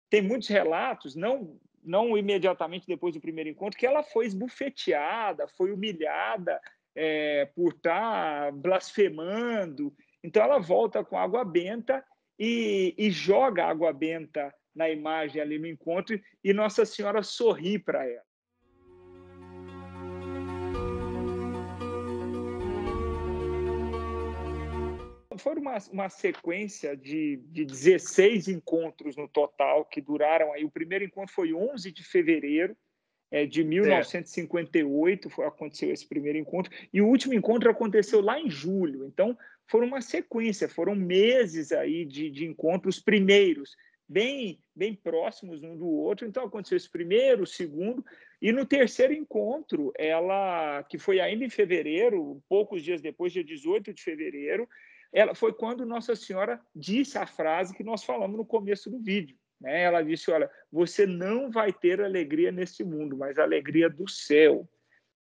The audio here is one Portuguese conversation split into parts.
tem muitos relatos, não imediatamente depois do primeiro encontro, que ela foi esbofeteada, foi humilhada por estar blasfemando. Então, ela volta com água benta e joga água benta na imagem ali no encontro, e Nossa Senhora sorri para ela. Foi uma sequência de 16 encontros no total, que duraram aí. O primeiro encontro foi 11 de fevereiro de 1958, aconteceu esse primeiro encontro, e o último encontro aconteceu lá em julho. Então, foram uma sequência, foram meses aí de encontros primeiros, bem próximos um do outro. Então, aconteceu esse primeiro, o segundo, e no terceiro encontro, que foi ainda em fevereiro, poucos dias depois, dia 18 de fevereiro, foi quando Nossa Senhora disse a frase que nós falamos no começo do vídeo. Né? Ela disse: olha, você não vai ter alegria neste mundo, mas a alegria do céu.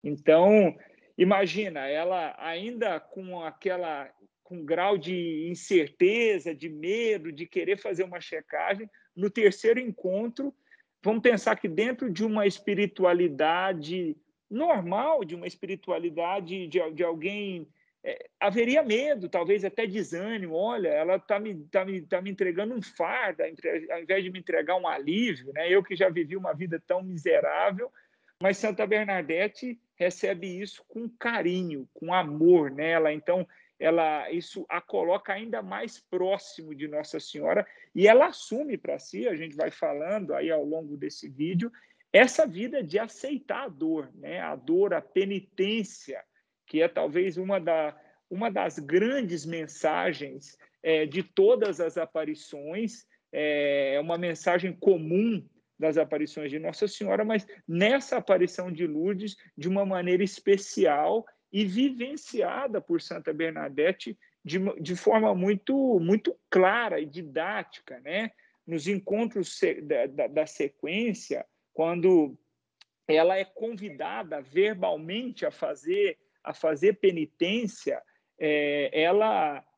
Então, imagina, ela ainda com grau de incerteza, de medo, de querer fazer uma checagem, no terceiro encontro, vamos pensar que dentro de uma espiritualidade normal, de uma espiritualidade de alguém, haveria medo, talvez até desânimo. Olha, ela está me entregando um fardo, ao invés de me entregar um alívio, né? Eu que já vivi uma vida tão miserável, mas Santa Bernadette recebe isso com carinho, com amor nela. Então, isso a coloca ainda mais próximo de Nossa Senhora, e ela assume para si, a gente vai falando aí ao longo desse vídeo, essa vida de aceitar a dor, né? A dor, a penitência, que é talvez uma das grandes mensagens de todas as aparições, é uma mensagem comum das aparições de Nossa Senhora, mas nessa aparição de Lourdes, de uma maneira especial e vivenciada por Santa Bernadette de forma muito, muito clara e didática, né? Nos encontros da sequência, quando ela é convidada verbalmente a fazer penitência,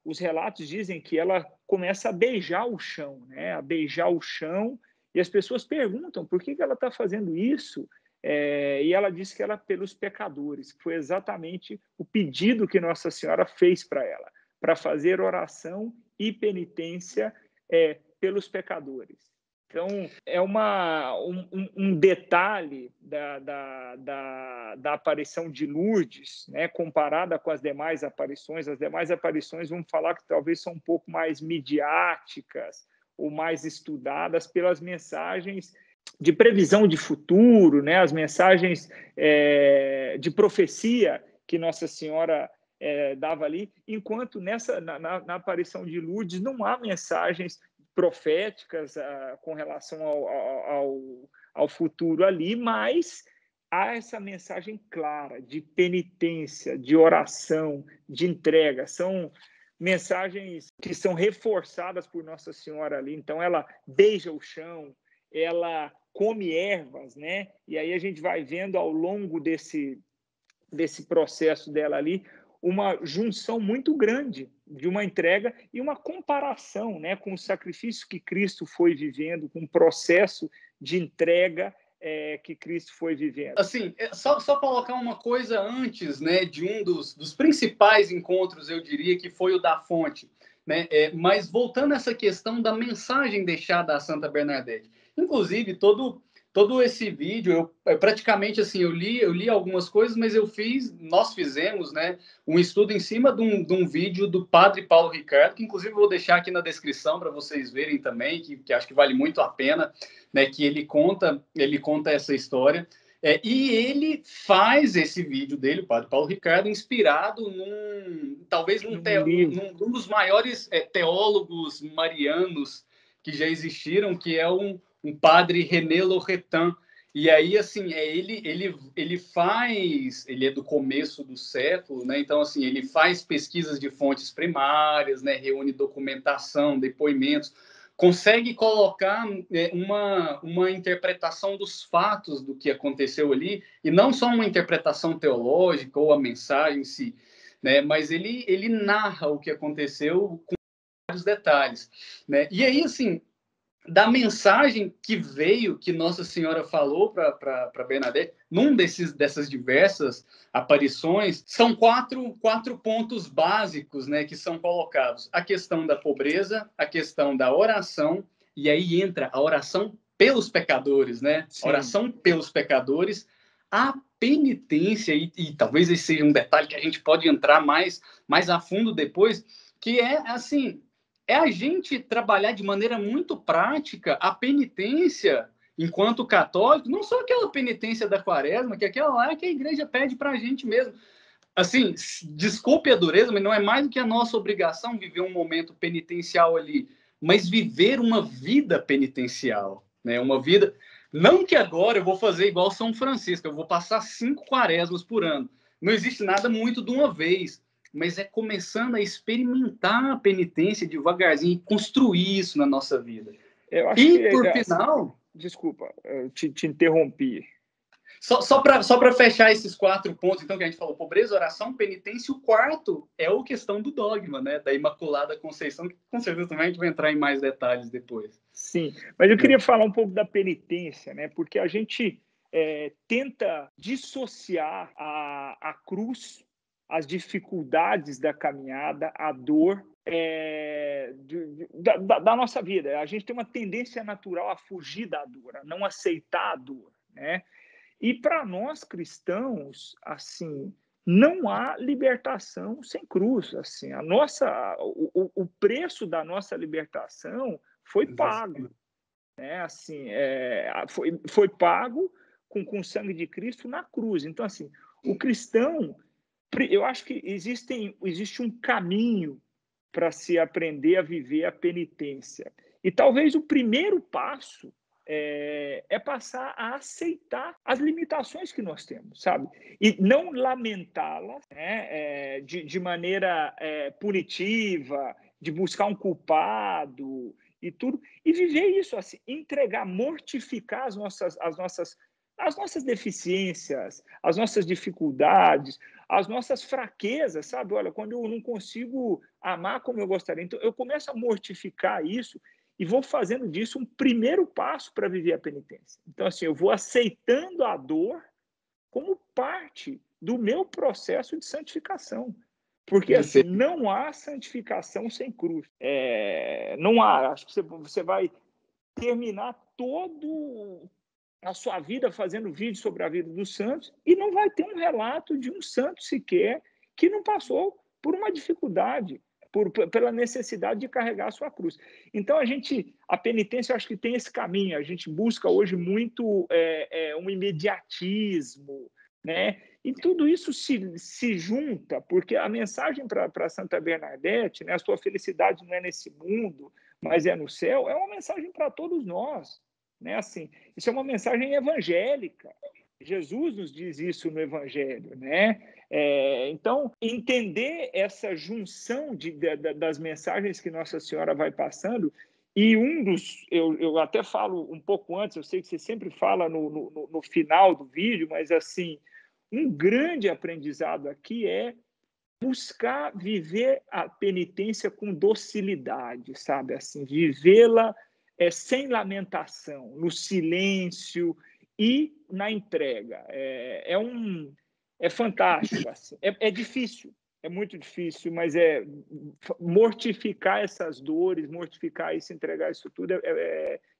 os relatos dizem que ela começa a beijar o chão, né? A beijar o chão, e as pessoas perguntam por que ela está fazendo isso, e ela diz que ela pelos pecadores, que foi exatamente o pedido que Nossa Senhora fez para ela, para fazer oração e penitência pelos pecadores. Então, é um detalhe da aparição de Lourdes, né, comparada com as demais aparições. As demais aparições, vamos falar que talvez são um pouco mais midiáticas ou mais estudadas pelas mensagens de previsão de futuro, né, as mensagens de profecia que Nossa Senhora dava ali, enquanto na aparição de Lourdes não há mensagens proféticas com relação ao futuro ali, mas há essa mensagem clara de penitência, de oração, de entrega. São mensagens que são reforçadas por Nossa Senhora ali. Então, ela beija o chão, ela come ervas, né? E aí a gente vai vendo ao longo desse processo dela ali uma junção muito grande de uma entrega e uma comparação, né, com o sacrifício que Cristo foi vivendo, com o processo de entrega que Cristo foi vivendo. Assim, só colocar uma coisa antes, né, de um dos principais encontros, eu diria, que foi o da Fonte, né? Mas voltando a essa questão da mensagem deixada a Santa Bernadette. Inclusive, todo esse vídeo, praticamente assim, eu li algumas coisas, mas nós fizemos, né, um estudo em cima de um vídeo do Padre Paulo Ricardo, que inclusive eu vou deixar aqui na descrição para vocês verem também, que acho que vale muito a pena, né, que ele conta essa história. E ele faz esse vídeo dele, o Padre Paulo Ricardo, inspirado talvez num dos maiores teólogos marianos que já existiram, que é um padre René Loretan. E aí, assim, ele é do começo do século, né? Então, assim, ele faz pesquisas de fontes primárias, né? Reúne documentação, depoimentos, consegue colocar uma interpretação dos fatos do que aconteceu ali, e não só uma interpretação teológica ou a mensagem em si, né? Mas ele narra o que aconteceu com vários detalhes, né? E aí, assim, da mensagem que veio, que Nossa Senhora falou para Bernadette, dessas diversas aparições, são quatro pontos básicos, né, que são colocados. A questão da pobreza, a questão da oração, e aí entra a oração pelos pecadores, né? A oração pelos pecadores, a penitência, e talvez esse seja um detalhe que a gente pode entrar mais a fundo depois, que é, assim, é a gente trabalhar de maneira muito prática a penitência enquanto católico, não só aquela penitência da quaresma, que aquela lá é que a igreja pede para a gente mesmo. Assim, desculpe a dureza, mas não é mais do que a nossa obrigação viver um momento penitencial ali, mas viver uma vida penitencial, né? Uma vida... Não que agora eu vou fazer igual São Francisco, eu vou passar 5 quaresmas por ano. Não existe nada muito de uma vez, mas é começando a experimentar a penitência devagarzinho e construir isso na nossa vida. Eu acho e, que, por final... Desculpa, eu te interrompi. Só para fechar esses 4 pontos, então, que a gente falou, pobreza, oração, penitência, o quarto é a questão do dogma, né? Da Imaculada Conceição, que com certeza também a gente vai entrar em mais detalhes depois. Sim, mas eu queria falar um pouco da penitência, né? Porque a gente tenta dissociar a cruz, as dificuldades da caminhada, a dor da nossa vida. A gente tem uma tendência natural a fugir da dor, a não aceitar a dor, né? E para nós cristãos, assim, não há libertação sem cruz. Assim, o preço da nossa libertação foi pago, né? Assim, foi pago com o sangue de Cristo na cruz. Então, assim, o cristão, eu acho que existe um caminho para se aprender a viver a penitência. E talvez o primeiro passo é passar a aceitar as limitações que nós temos, sabe? E não lamentá-las, né, de maneira punitiva, de buscar um culpado e tudo, e viver isso, assim, entregar, mortificar as nossas deficiências, as nossas dificuldades, as nossas fraquezas, sabe? Olha, quando eu não consigo amar como eu gostaria, então eu começo a mortificar isso e vou fazendo disso um primeiro passo para viver a penitência. Então, assim, eu vou aceitando a dor como parte do meu processo de santificação. Porque, assim, não há santificação sem cruz. Não há. Acho que você vai terminar toda a sua vida fazendo vídeo sobre a vida dos santos e não vai ter um relato de um santo sequer que não passou por uma dificuldade, pela necessidade de carregar a sua cruz. Então, a penitência, eu acho que tem esse caminho. A gente busca hoje muito um imediatismo, né? E tudo isso se junta, porque a mensagem para Santa Bernadette, né, a sua felicidade não é nesse mundo, mas é no céu, é uma mensagem para todos nós, né? Assim, isso é uma mensagem evangélica. Jesus nos diz isso no Evangelho, né? Então, entender essa junção das mensagens que Nossa Senhora vai passando, e eu até falo um pouco antes, eu sei que você sempre fala no final do vídeo, mas assim, um grande aprendizado aqui é buscar viver a penitência com docilidade, sabe? Assim, vivê-la sem lamentação, no silêncio e na entrega. É fantástico. Assim. É difícil, é muito difícil, mas mortificar essas dores, mortificar isso, entregar isso tudo,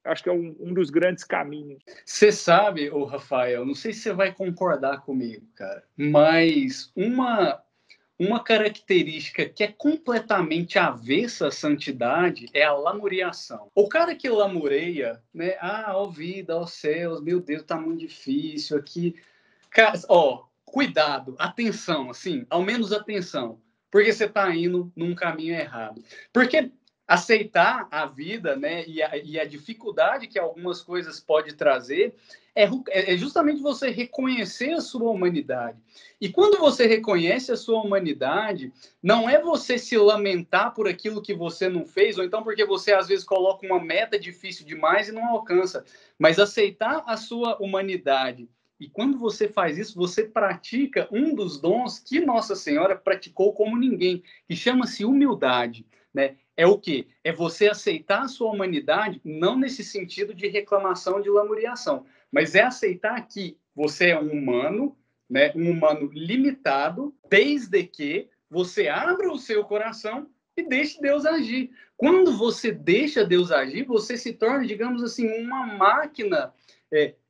acho que é um dos grandes caminhos. Você sabe, Rafael, não sei se você vai concordar comigo, cara, mas uma característica que é completamente avessa à santidade é a lamuriação. O cara que lamureia, né? Ó vida, ó céus, meu Deus, tá muito difícil aqui. Cara, cuidado, atenção, assim, ao menos atenção, porque você tá indo num caminho errado. Porque aceitar a vida, né, e a dificuldade que algumas coisas pode trazer é justamente você reconhecer a sua humanidade. E quando você reconhece a sua humanidade, não é você se lamentar por aquilo que você não fez, ou então porque você às vezes coloca uma meta difícil demais e não alcança, mas aceitar a sua humanidade. E quando você faz isso, você pratica um dos dons que Nossa Senhora praticou como ninguém, que chama-se humildade, né? é o quê? É você aceitar a sua humanidade, não nesse sentido de reclamação, de lamuriação, mas é aceitar que você é um humano, né, um humano limitado, desde que você abra o seu coração e deixe Deus agir. Quando você deixa Deus agir, você se torna, digamos assim, uma máquina.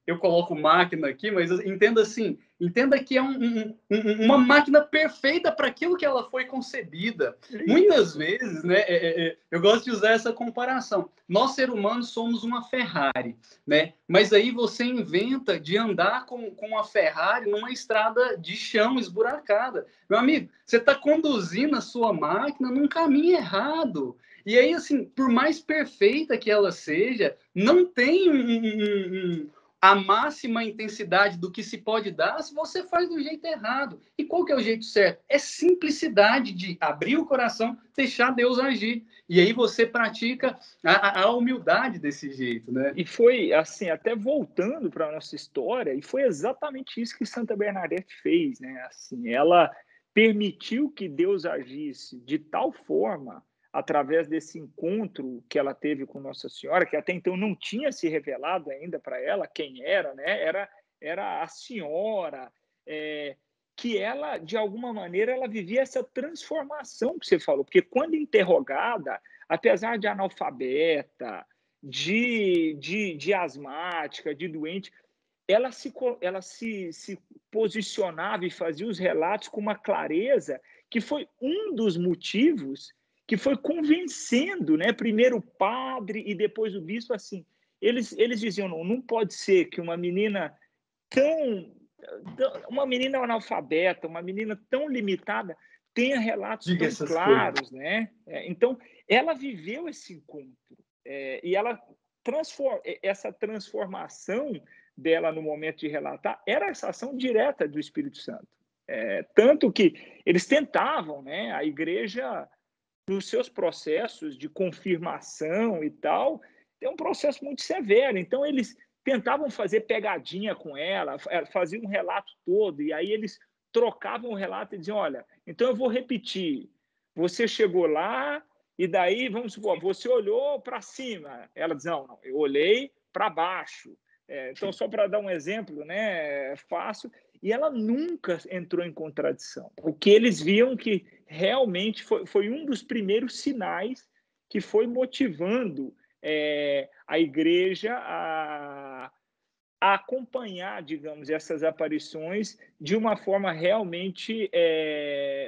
Eu coloco máquina aqui, mas entenda assim, entenda que é uma máquina perfeita para aquilo que ela foi concebida. Muitas vezes, né, eu gosto de usar essa comparação. Nós, seres humanos, somos uma Ferrari, né? Mas aí você inventa de andar com a Ferrari numa estrada de chão esburacada. Meu amigo, você está conduzindo a sua máquina num caminho errado. E aí, assim, por mais perfeita que ela seja, não tem a máxima intensidade do que se pode dar se você faz do jeito errado. E qual que é o jeito certo? É simplicidade de abrir o coração, deixar Deus agir. E aí você pratica a humildade desse jeito, né? E foi, assim, até voltando para a nossa história, e foi exatamente isso que Santa Bernadette fez, né? Assim, ela permitiu que Deus agisse de tal forma, através desse encontro que ela teve com Nossa Senhora, que até então não tinha se revelado ainda para ela quem era, né? Era a Senhora, que ela, de alguma maneira, ela vivia essa transformação que você falou, porque quando interrogada, apesar de analfabeta, de asmática, de doente, ela se posicionava e fazia os relatos com uma clareza que foi um dos motivos que foi convencendo, né? Primeiro o padre e depois o bispo, assim, eles diziam, não pode ser que uma menina analfabeta, uma menina tão limitada, tenha relatos tão claros, né? Então, ela viveu esse encontro, e ela essa transformação dela no momento de relatar era essa ação direta do Espírito Santo. Tanto que eles tentavam, né? A igreja, nos seus processos de confirmação e tal, tem um processo muito severo. Então, eles tentavam fazer pegadinha com ela, faziam um relato todo, e aí eles trocavam o relato e diziam, olha, então eu vou repetir, você chegou lá, e daí, vamos supor, você olhou para cima. Ela diz, não, eu olhei para baixo. Então, só para dar um exemplo, né, fácil, e ela nunca entrou em contradição. O que eles viam que realmente foi um dos primeiros sinais que foi motivando a igreja a acompanhar, digamos, essas aparições de uma forma realmente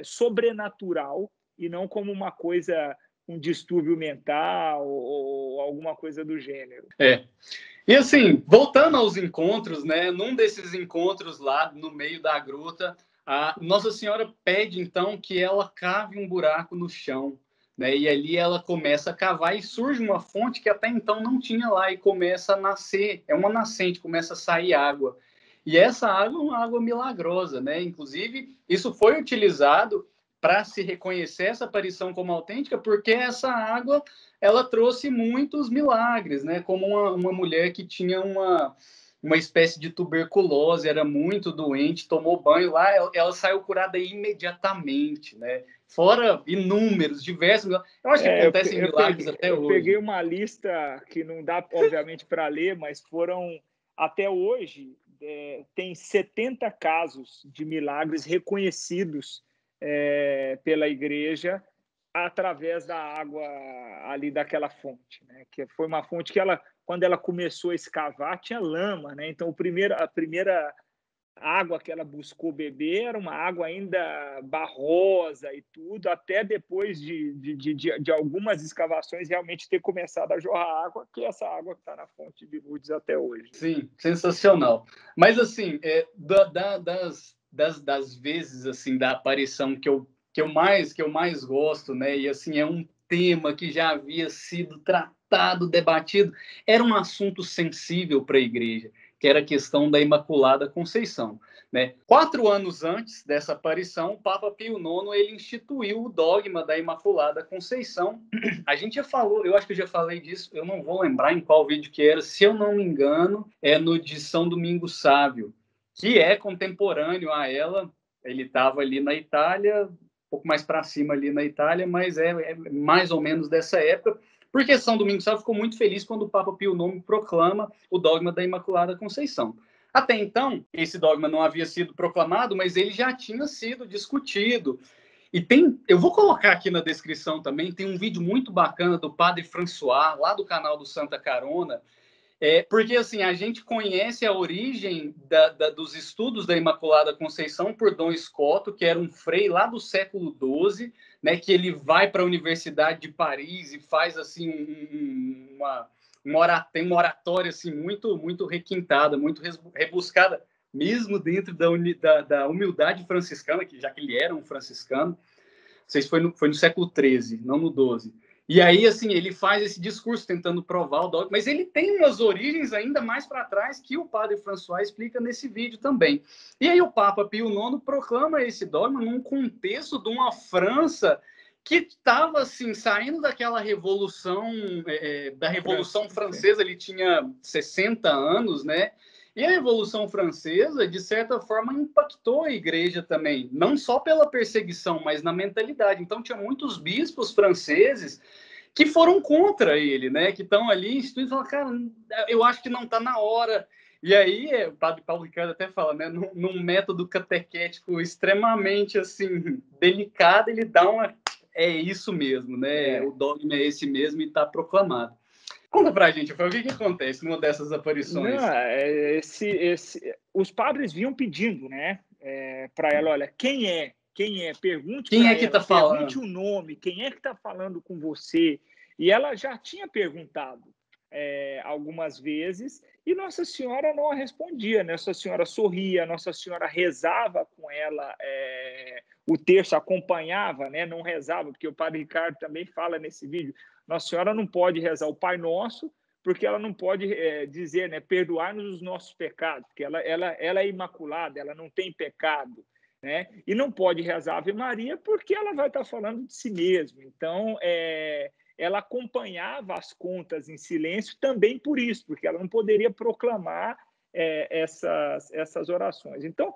sobrenatural e não como uma coisa, um distúrbio mental ou alguma coisa do gênero. E assim, voltando aos encontros, né? Num desses encontros lá no meio da gruta, a Nossa Senhora pede então que ela cave um buraco no chão, né? E ali ela começa a cavar e surge uma fonte que até então não tinha lá e começa a nascer, é uma nascente, começa a sair água. E essa água é uma água milagrosa, né? Inclusive, isso foi utilizado para se reconhecer essa aparição como autêntica, porque essa água ela trouxe muitos milagres, né? Como uma mulher que tinha uma espécie de tuberculose, era muito doente, tomou banho lá, ela saiu curada imediatamente, né? Fora inúmeros, diversos. Eu acho que acontecem milagres até hoje. Eu peguei uma lista que não dá, obviamente, para ler, mas foram, até hoje, tem 70 casos de milagres reconhecidos pela igreja através da água ali daquela fonte, né? Que foi uma fonte que quando ela começou a escavar, tinha lama, né? Então, a primeira água que ela buscou beber era uma água ainda barrosa e tudo, até depois de algumas escavações realmente ter começado a jorrar água, que é essa água que está na fonte de Lourdes até hoje. Sim, sensacional. Mas, assim, das vezes, assim, da aparição que eu mais gosto, né? E, assim, é um tema que já havia sido tratado, debatido, era um assunto sensível para a igreja, que era a questão da Imaculada Conceição, né? 4 anos antes dessa aparição, o Papa Pio IX ele instituiu o dogma da Imaculada Conceição. A gente já falou, eu acho que eu já falei disso, eu não vou lembrar em qual vídeo que era, se eu não me engano, é no de São Domingos Sávio, que é contemporâneo a ela. Ele estava ali na Itália, pouco mais para cima ali na Itália, mas é mais ou menos dessa época, porque São Domingos Savio ficou muito feliz quando o Papa Pio IX proclama o dogma da Imaculada Conceição. Até então, esse dogma não havia sido proclamado, mas ele já tinha sido discutido. E eu vou colocar aqui na descrição também, tem um vídeo muito bacana do Padre François, lá do canal do Santa Carona, porque assim, a gente conhece a origem dos estudos da Imaculada Conceição por Dom Escoto, que era um frei lá do século XII, né, que ele vai para a Universidade de Paris e faz assim tem uma oratória assim, muito, muito requintada, muito rebuscada, mesmo dentro da humildade franciscana, já que ele era um franciscano. Não sei se foi no século XIII, não no XII. E aí, assim, ele faz esse discurso tentando provar o dogma, mas ele tem umas origens ainda mais para trás que o padre François explica nesse vídeo também. E aí o Papa Pio IX proclama esse dogma num contexto de uma França que estava, assim, saindo daquela revolução, da Revolução Francesa, ele tinha 60 anos, né? E a Revolução Francesa, de certa forma, impactou a igreja também, não só pela perseguição, mas na mentalidade. Então, tinha muitos bispos franceses que foram contra ele, né? Que estão ali instituindo e falam, cara, eu acho que não está na hora. E aí, o padre Paulo Ricardo até fala, né? Num método catequético extremamente, assim, delicado, ele dá uma... É isso mesmo, né? O dogma é esse mesmo e está proclamado. Conta pra gente, o que acontece numa dessas aparições? Não, os padres vinham pedindo, né, para ela, olha, quem é? Pergunte quem é que está falando? Pergunte o nome, quem é que está falando com você? E ela já tinha perguntado algumas vezes e Nossa Senhora não a respondia. Nossa Senhora sorria, Nossa Senhora rezava com ela, o terço acompanhava, né, não rezava, porque o padre Ricardo também fala nesse vídeo, Nossa Senhora não pode rezar o Pai Nosso, porque ela não pode dizer, né, perdoar-nos os nossos pecados, porque ela é imaculada, ela não tem pecado, né? E não pode rezar Ave Maria, porque ela vai estar falando de si mesma. Então, ela acompanhava as contas em silêncio também por isso, porque ela não poderia proclamar essas orações. Então,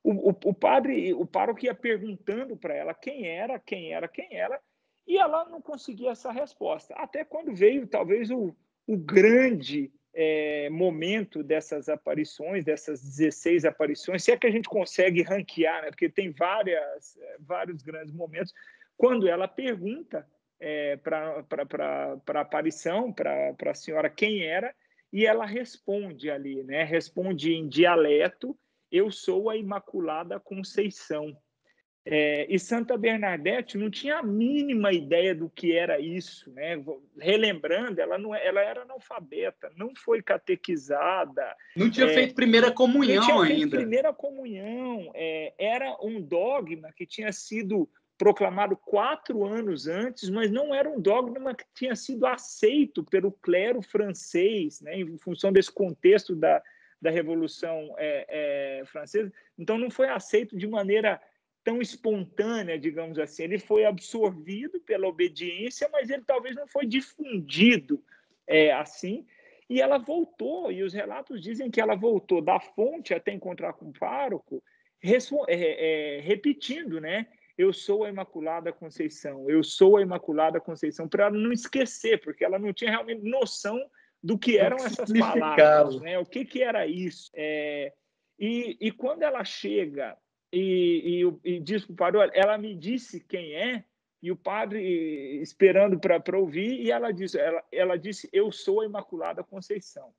o pároco ia perguntando para ela quem era, e ela não conseguia essa resposta. Até quando veio, talvez, o grande momento dessas aparições, dessas 16 aparições, se é que a gente consegue ranquear, né? Porque tem vários grandes momentos, quando ela pergunta para a aparição, para a senhora quem era, e ela responde ali, né? Responde em dialeto, eu sou a Imaculada Conceição. E Santa Bernadette não tinha a mínima ideia do que era isso, né? Relembrando, ela era analfabeta, não foi catequizada. Não tinha feito primeira comunhão ainda. Não tinha feito primeira comunhão. Era um dogma que tinha sido proclamado 4 anos antes, mas não era um dogma que tinha sido aceito pelo clero francês, né? Em função desse contexto da Revolução Francesa. Então, não foi aceito de maneira tão espontânea, digamos assim. Ele foi absorvido pela obediência, mas ele talvez não foi difundido assim. E ela voltou, e os relatos dizem que ela voltou da fonte até encontrar com o pároco, repetindo, né? Eu sou a Imaculada Conceição, eu sou a Imaculada Conceição, para ela não esquecer, porque ela não tinha realmente noção do que eram essas palavras, né? O que era isso. E quando ela chega e diz para o padre, ela me disse quem é, e o padre esperando para ouvir, e ela disse, eu sou a Imaculada Conceição.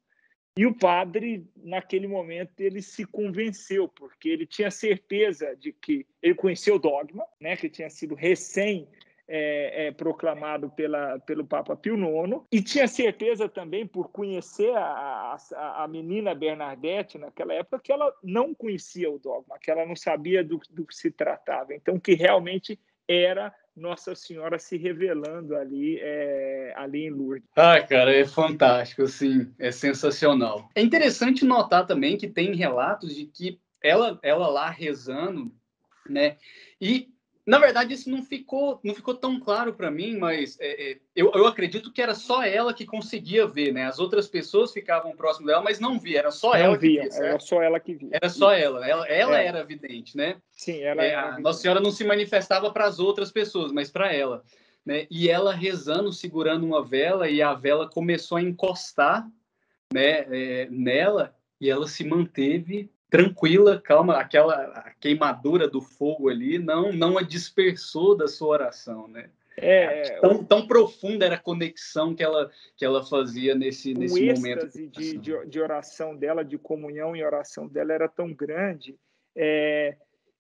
E o padre, naquele momento, ele se convenceu, porque ele tinha certeza de que ele conhecia o dogma, né, que tinha sido proclamado pelo Papa Pio IX, e tinha certeza também, por conhecer a menina Bernadette naquela época, que ela não conhecia o dogma, que ela não sabia do que se tratava. Então, que realmente era Nossa Senhora se revelando ali em Lourdes. Ah, cara, é fantástico, assim, é sensacional. É interessante notar também que tem relatos de que ela lá rezando, né, e Na verdade, isso não ficou tão claro para mim, mas eu acredito que era só ela que conseguia ver, né? As outras pessoas ficavam próximo dela, mas não via, era só ela que via, certo? Era só ela que via. Era só ela. Ela era vidente, né? Sim, ela era a vidente. Nossa Senhora não se manifestava para as outras pessoas, mas para ela, né? E ela rezando, segurando uma vela, e a vela começou a encostar, né, nela, e ela se manteve tranquila, calma, a queimadura do fogo ali não a dispersou da sua oração, né? Tão profunda era a conexão que ela fazia nesse momento. O êxtase de oração dela, de comunhão e oração dela era tão grande.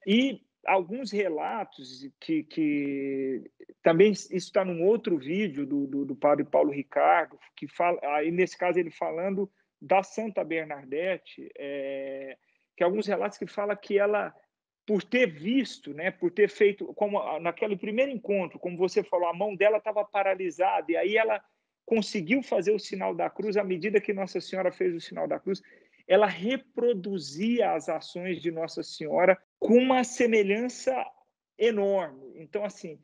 E alguns relatos que também isso está num outro vídeo do padre Paulo Ricardo, que fala, aí nesse caso ele falando da Santa Bernadette, que alguns relatos que fala que ela, por ter visto, né, por ter feito, como naquele primeiro encontro, como você falou, a mão dela estava paralisada, e aí ela conseguiu fazer o sinal da cruz. À medida que Nossa Senhora fez o sinal da cruz, ela reproduzia as ações de Nossa Senhora com uma semelhança enorme. Então, assim,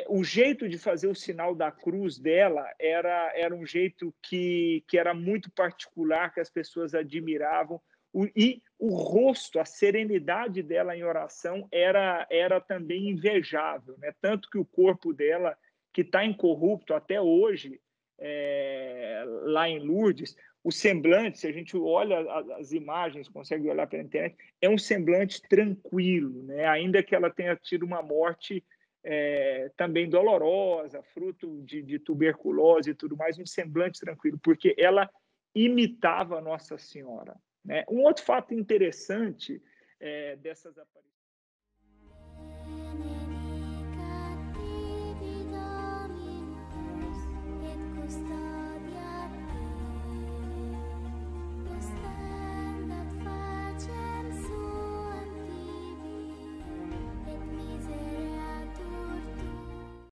o jeito de fazer o sinal da cruz dela era um jeito que era muito particular, que as pessoas admiravam. E o rosto, a serenidade dela em oração era também invejável, né? Tanto que o corpo dela, que está incorrupto até hoje, lá em Lourdes, o semblante, se a gente olha as imagens, consegue olhar pela internet, é um semblante tranquilo, né? Ainda que ela tenha tido uma morte também dolorosa, fruto de tuberculose e tudo mais, um semblante tranquilo, porque ela imitava a Nossa Senhora, né? Um outro fato interessante dessas aparições